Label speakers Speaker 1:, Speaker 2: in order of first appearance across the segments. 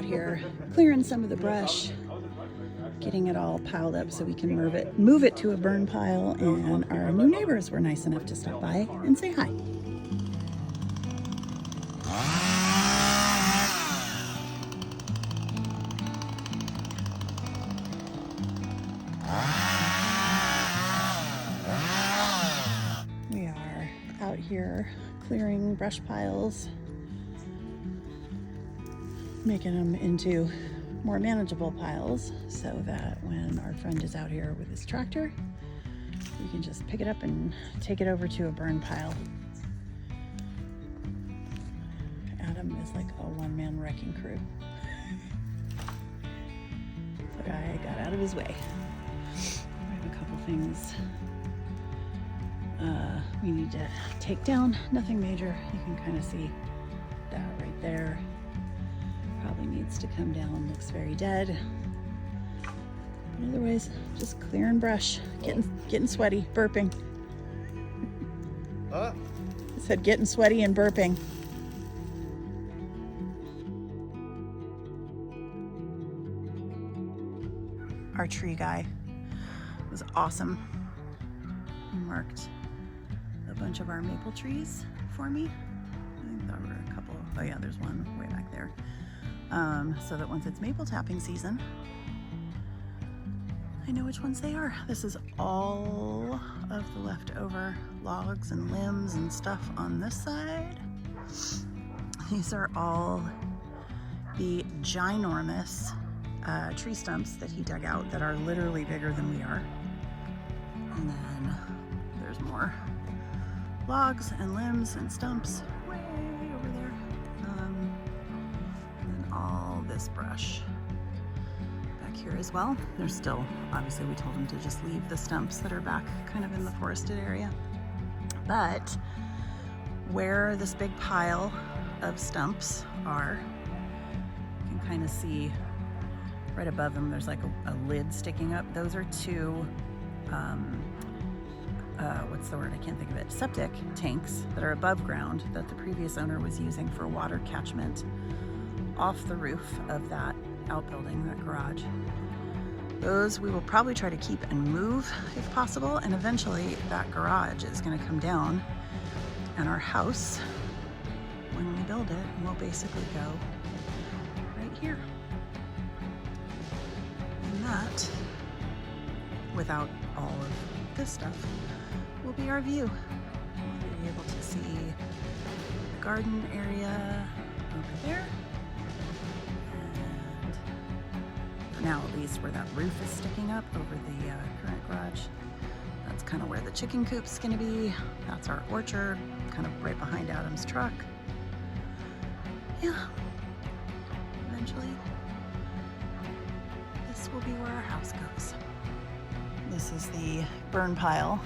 Speaker 1: here clearing some of the brush, getting it all piled up so we can move it to a burn pile, and our new neighbors were nice enough to stop by and say hi. We are out here clearing brush piles, making them into more manageable piles so that when our friend is out here with his tractor, we can just pick it up and take it over to a burn pile. Adam is like a one-man wrecking crew. The guy got out of his way. We have a couple things we need to take down. Nothing major. You can kind of see that right there. Probably needs to come down. Looks very dead. But otherwise, just clearing brush, getting sweaty, burping. I said getting sweaty and burping. Our tree guy was awesome. He marked a bunch of our maple trees for me. I think there were a couple. Oh yeah, there's one way back there. So that once it's maple tapping season, I know which ones they are. This is all of the leftover logs and limbs and stuff on this side. These are all the ginormous tree stumps that he dug out that are literally bigger than we are. And then there's more logs and limbs and stumps way over there. And then all this brush back here as well. There's still, obviously we told him to just leave the stumps that are back kind of in the forested area. But where this big pile of stumps are, you can kind of see right above them, there's like a lid sticking up. Those are two, what's the word? I can't think of it. Septic tanks that are above ground that the previous owner was using for water catchment off the roof of that outbuilding, that garage. Those we will probably try to keep and move if possible, and eventually that garage is going to come down, and our house, when we build it, will basically go right here. And that, without all of this stuff, will be our view. We'll be able to see the garden area over there. And for now, at least, where that roof is sticking up over the current garage, that's kind of where the chicken coop's gonna be. That's our orchard, kind of right behind Adam's truck. Yeah, eventually, this will be where our house goes. This is the burn pile,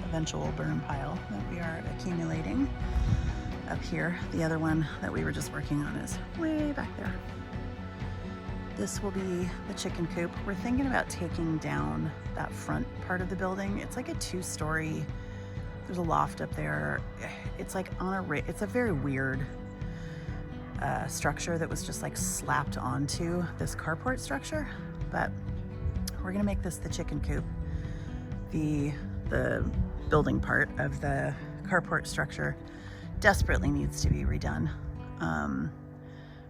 Speaker 1: eventual burn pile that we are accumulating up here. The other one that we were just working on is way back there. This will be the chicken coop. We're thinking about taking down that front part of the building. It's like a 2-story, there's a loft up there. It's like it's a very weird structure that was just like slapped onto this carport structure, but we're gonna make this the chicken coop. The building part of the carport structure desperately needs to be redone.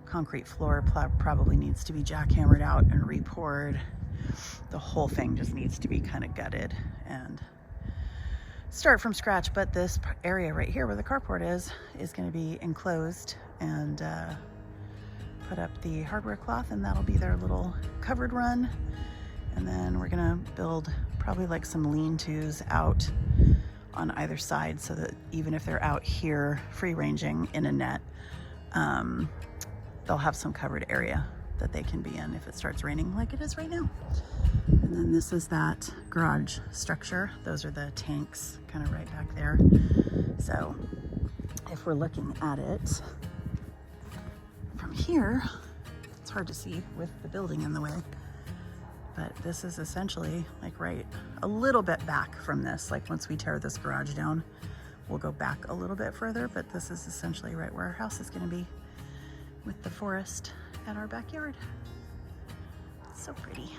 Speaker 1: Concrete floor probably needs to be jackhammered out and repoured. The whole thing just needs to be kind of gutted and start from scratch. But this area right here where the carport is going to be enclosed and put up the hardware cloth, and that'll be their little covered run. And then we're gonna build probably like some lean-tos out on either side so that even if they're out here free ranging in a net, they'll have some covered area that they can be in if it starts raining like it is right now. And then this is that garage structure. Those are the tanks kind of right back there. So if we're looking at it from here, it's hard to see with the building in the way, but this is essentially like right a little bit back from this. Like once we tear this garage down, we'll go back a little bit further, but this is essentially right where our house is going to be, with the forest at our backyard. It's so pretty.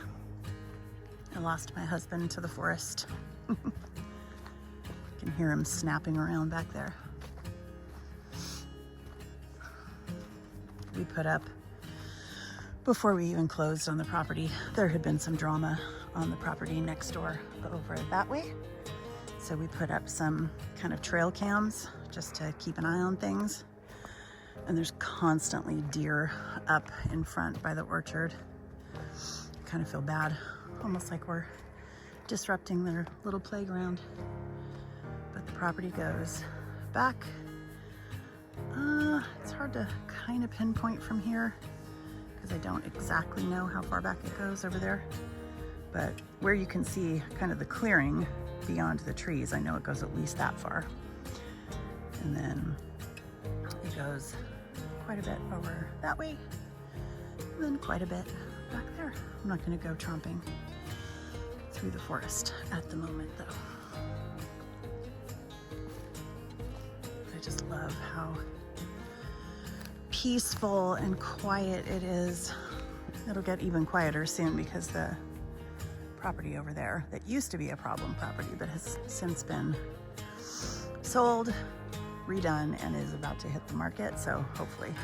Speaker 1: I lost my husband to the forest. You can hear him snapping around back there. We put up, before we even closed on the property, there had been some drama on the property next door over that way. So we put up some kind of trail cams just to keep an eye on things. And there's constantly deer up in front by the orchard. I kind of feel bad, almost like we're disrupting their little playground. But the property goes back. It's hard to kind of pinpoint from here because I don't exactly know how far back it goes over there. But where you can see kind of the clearing beyond the trees, I know it goes at least that far. And then it goes quite a bit over that way, and then quite a bit back there. I'm not going to go tromping through the forest at the moment though. I just love how peaceful and quiet it is. It'll get even quieter soon because the property over there that used to be a problem property but has since been sold, redone, and is about to hit the market. So hopefully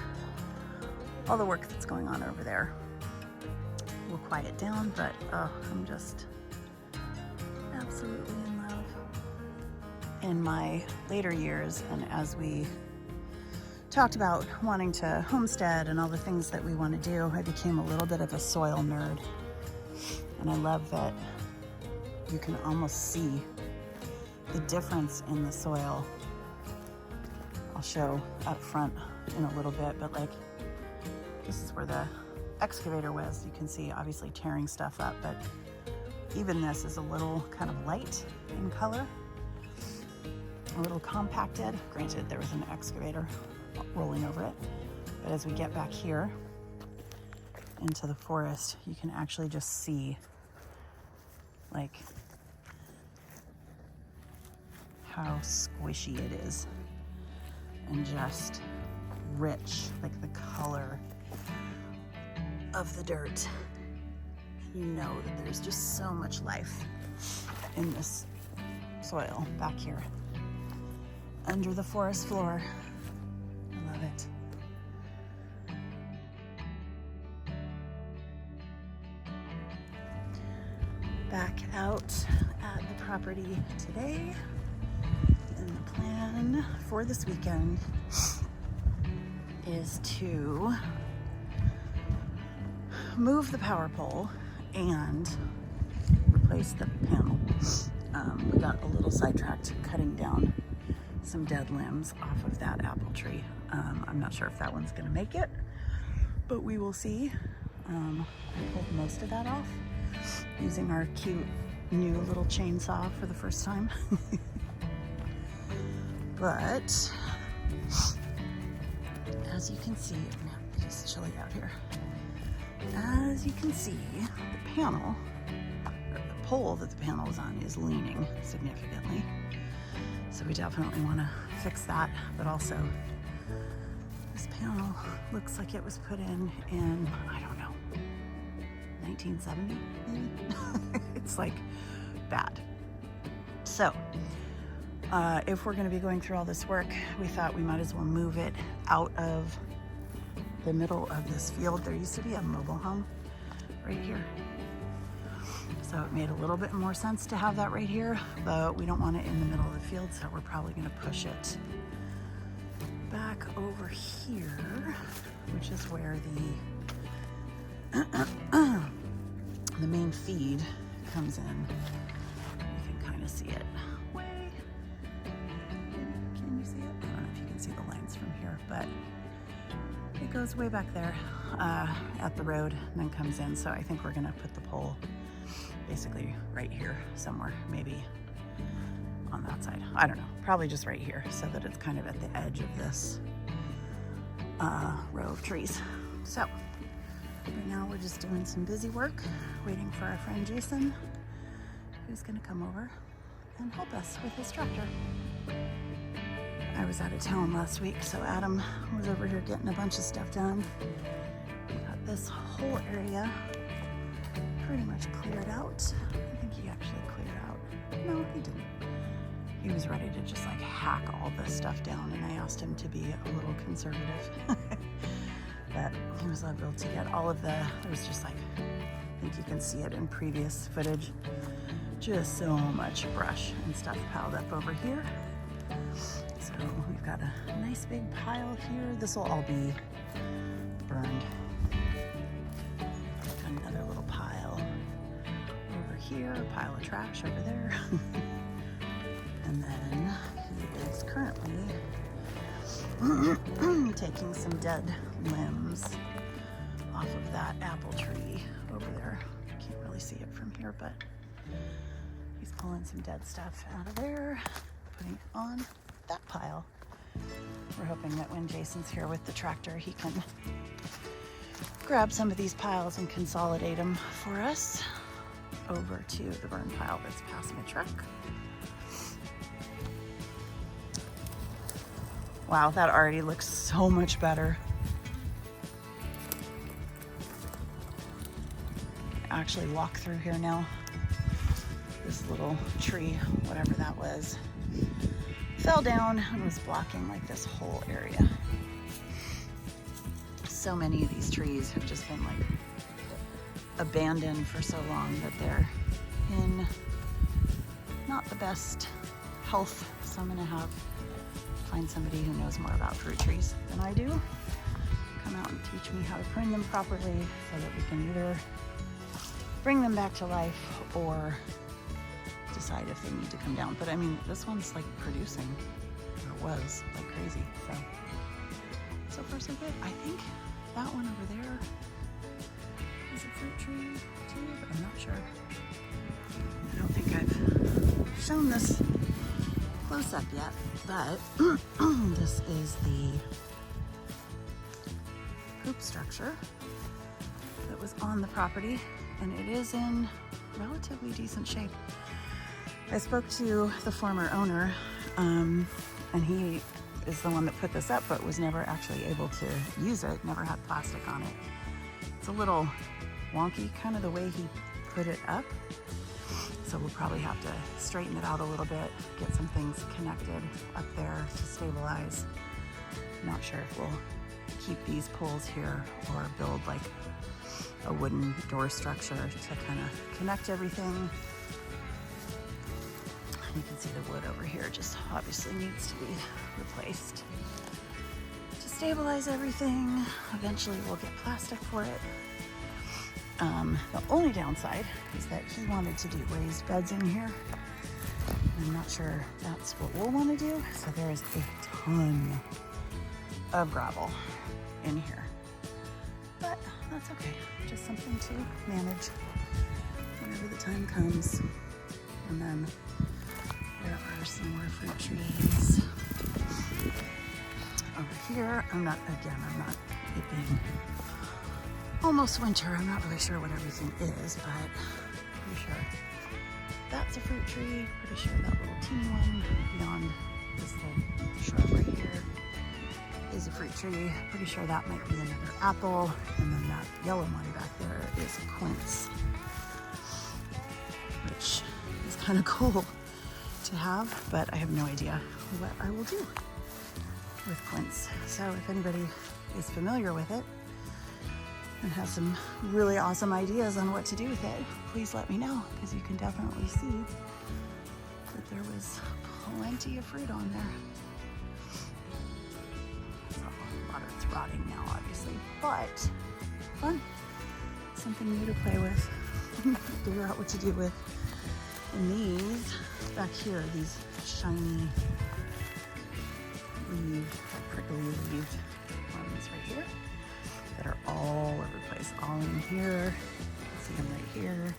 Speaker 1: all the work that's going on over there will quiet down. But I'm just absolutely in love. In my later years, and as we talked about wanting to homestead and all the things that we want to do, I became a little bit of a soil nerd. And I love that you can almost see the difference in the soil. I'll show up front in a little bit, but like this is where the excavator was. You can see obviously tearing stuff up, but even this is a little kind of light in color, a little compacted. Granted, there was an excavator rolling over it, but as we get back here into the forest, you can actually just see like how squishy it is and just rich, like the color of the dirt. You know that there's just so much life in this soil back here under the forest floor. I love it. Back out at the property today, and the plan for this weekend is to move the power pole and replace the panel. We got a little sidetracked cutting down some dead limbs off of that apple tree. I'm not sure if that one's gonna make it, but we will see. I pulled most of that off using our cute new little chainsaw for the first time. But as you can see, it's chilly out here. As you can see, the panel, or the pole that the panel was on, is leaning significantly. So we definitely want to fix that, but also this panel looks like it was put in I don't know, 1970 maybe? It's like bad. So if we're going to be going through all this work, we thought we might as well move it out of the middle of this field. There used to be a mobile home right here, so it made a little bit more sense to have that right here, but we don't want it in the middle of the field, so we're probably going to push it back over here, which is where the main feed comes in. You can kind of see it. Can you see it? I don't know if you can see the lines from here, but it goes way back there at the road and then comes in. So I think we're gonna put the pole basically right here somewhere, maybe on that side. I don't know, probably just right here so that it's kind of at the edge of this row of trees. So right now we're just doing some busy work, waiting for our friend Jason, who's gonna come over and help us with his tractor. I was out of town last week, so Adam was over here getting a bunch of stuff done. We got this whole area pretty much cleared out. I think he actually cleared out. No, he didn't. He was ready to just like hack all this stuff down, and I asked him to be a little conservative. But he was able to get all of there was just like, I think you can see it in previous footage, just so much brush and stuff piled up over here. So we've got a nice big pile here. This will all be burned. Got another little pile over here, a pile of trash over there. And then he is currently taking some dead limbs off of that apple tree over there. Can't really see it from here, but he's pulling some dead stuff out of there, putting it on that pile. We're hoping that when Jason's here with the tractor, he can grab some of these piles and consolidate them for us over to the burn pile that's past my truck. Wow, that already looks so much better. Actually walk through here now. This little tree, whatever that was, fell down and was blocking like this whole area. So many of these trees have just been like abandoned for so long that they're in not the best health. So I'm gonna find somebody who knows more about fruit trees than I do, come out and teach me how to prune them properly so that we can either bring them back to life or decide if they need to come down. But I mean, this one's like producing, or it was, like crazy. So far so good. I think that one over there is a fruit tree too, but I'm not sure. I don't think I've shown this close up yet, but this is the hoop structure that was on the property, and it is in relatively decent shape. I spoke to the former owner, and he is the one that put this up, but was never actually able to use it, never had plastic on it. It's a little wonky, kind of the way he put it up. So we'll probably have to straighten it out a little bit, get some things connected up there to stabilize. Not sure if we'll keep these poles here or build like a wooden door structure to kind of connect everything. You can see the wood over here just obviously needs to be replaced to stabilize everything. Eventually we'll get plastic for it. The only downside is that he wanted to do raised beds in here. I'm not sure that's what we'll want to do. So there is a ton of gravel in here, but that's okay. Just something to manage whenever the time comes. And then there are some more fruit trees over here. I'm not, it being almost winter, I'm not really sure what everything is, but pretty sure that's a fruit tree. Pretty sure that little teeny one beyond this little shrub right here is a fruit tree. Pretty sure that might be another apple. And then that yellow one back there is quince, which is kind of cool to have, but I have no idea what I will do with quince. So if anybody is familiar with it and has some really awesome ideas on what to do with it, please let me know, because you can definitely see that there was plenty of fruit on there. So a lot of it's rotting now, obviously, but fun. Something new to play with. Figure out what to do with. And these back here, these shiny leaved, prickly leaved ones right here that are all over the place, all in here. You can see them right here.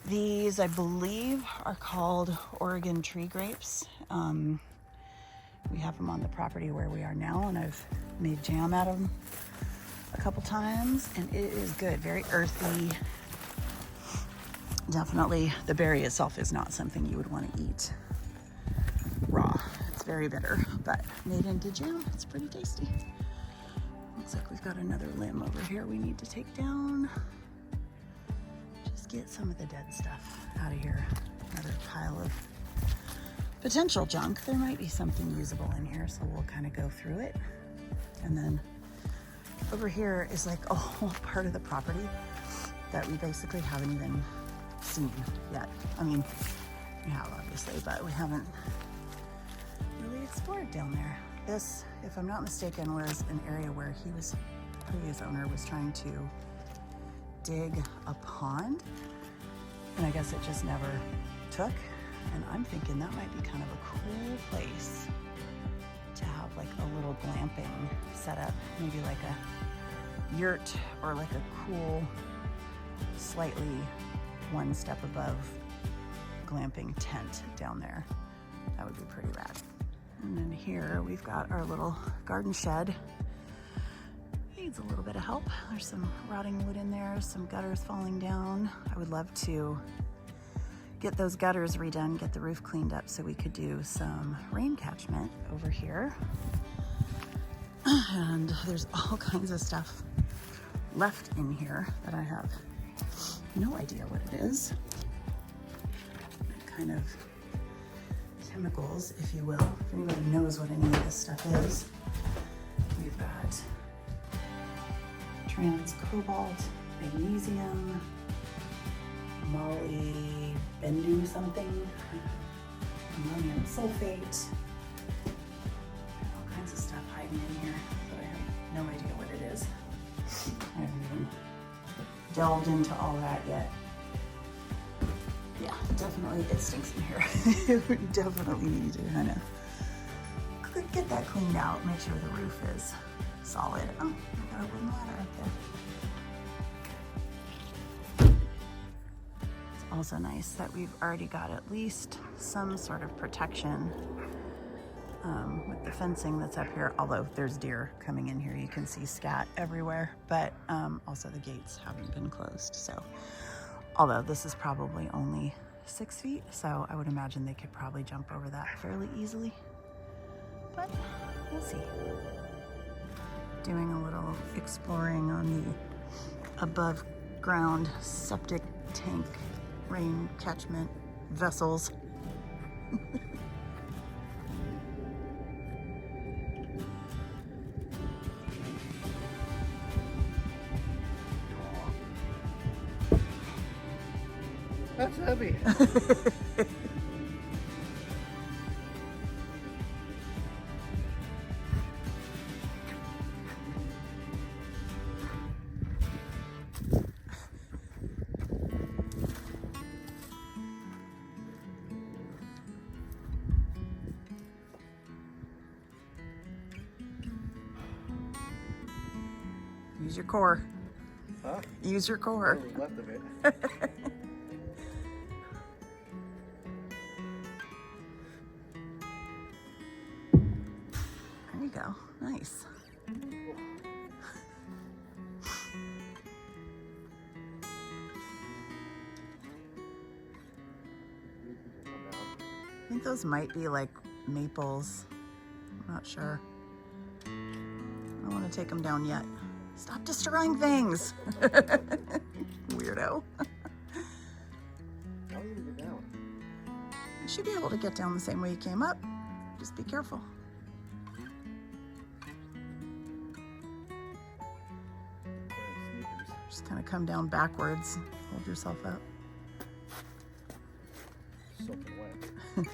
Speaker 1: These, I believe, are called Oregon tree grapes. We have them on the property where we are now, and I've made jam out of them a couple times, and it is good, very earthy. Definitely, the berry itself is not something you would want to eat raw. It's very bitter, but made into jam, it's pretty tasty. Looks like we've got another limb over here we need to take down. Just get some of the dead stuff out of here. Another pile of potential junk. There might be something usable in here, so we'll kind of go through it. And then over here is like a whole part of the property that we basically haven't even seen yet. I mean, we have obviously, but we haven't really explored down there. This, if I'm not mistaken, was an area where previous owner was trying to dig a pond, and I guess it just never took. And I'm thinking that might be kind of a cool place to have like a little glamping setup, maybe like a yurt or like a cool, slightly one step above glamping tent down there. That would be pretty rad. And then here we've got our little garden shed. Needs a little bit of help. There's some rotting wood in there, some gutters falling down. I would love to get those gutters redone, get the roof cleaned up so we could do some rain catchment over here. And there's all kinds of stuff left in here that I have no idea what it is. Kind of chemicals, if you will. If anybody knows what any of this stuff is. We've got trans cobalt, magnesium, molybdenum something, ammonium sulfate, all kinds of stuff hiding in here, but I have no idea what it is. I haven't even delved into all that yet. Yeah, definitely it stinks in here. We definitely need to kind of get that cleaned out, make sure the roof is solid. Oh, I got a wooden ladder up there. It's also nice that we've already got at least some sort of protection with the fencing that's up here, although there's deer coming in here. You can see scat everywhere, but also the gates haven't been closed. So, although this is probably only 6 feet, so I would imagine they could probably jump over that fairly easily, but we'll see. Doing a little exploring on the above ground septic tank rain catchment vessels.
Speaker 2: That's heavy.
Speaker 1: Use your core.
Speaker 2: Huh?
Speaker 1: Use your core.
Speaker 2: What was left of it.
Speaker 1: There you go. Nice. I think those might be like maples. I'm not sure. I don't want to take them down yet. Stop destroying things. Weirdo.
Speaker 2: How are you gonna get down?
Speaker 1: You should be able to get down the same way you came up. Just be careful.
Speaker 2: Wearing sneakers.
Speaker 1: Just kind of come down backwards. Hold yourself up.
Speaker 2: Soaking wet.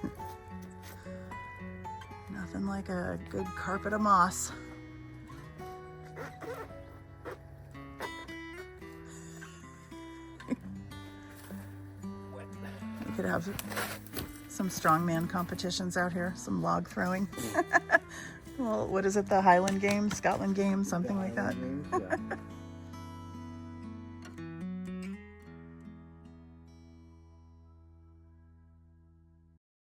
Speaker 1: Nothing like a good carpet of moss. We could have some strongman competitions out here, some log throwing. Well, what is it, the Highland Games, Scotland Games, something like that?
Speaker 2: Yeah.